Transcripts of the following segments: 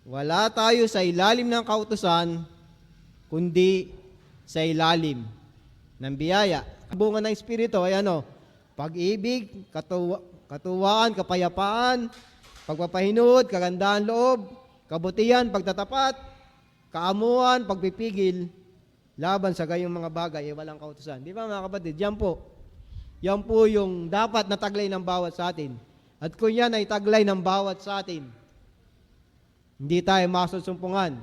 Wala tayo sa ilalim ng kautusan, kundi sa ilalim ng biyaya. Bunga ng Espiritu ay ano? Pag-ibig, katuwaan, kapayapaan, pagpapahinud, kagandahan loob, kabutihan, pagtatapat, kaamuan, pagpipigil, laban sa gayong mga bagay ay walang kautusan. Di ba mga kapatid? Yan po. Yan po yung dapat na taglay ng bawat sa atin. At kung yan ay taglay ng bawat sa atin, hindi tayo masusumpungan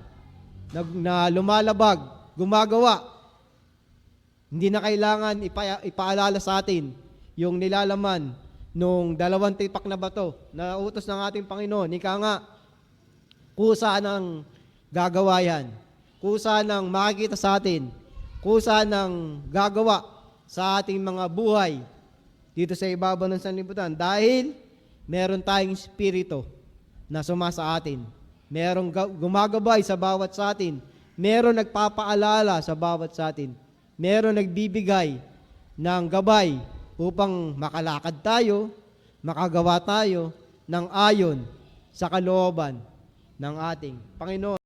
na lumalabag, gumagawa. Hindi na kailangan ipaalala sa atin yung nilalaman nung 2 tipak na bato na utos ng ating Panginoon. Ika nga, kusa ng gagawa yan. Kusa ng makikita sa atin. Kusa ng gagawa sa ating mga buhay dito sa ibabaw ng sanlibutan. Dahil meron tayong Espiritu na sumasa atin. Merong gumagabay sa bawat sa atin. Meron nagpapaalala sa bawat sa atin. Meron nagbibigay ng gabay upang makalakad tayo, makagawa tayo ng ayon sa kalooban ng ating Panginoon.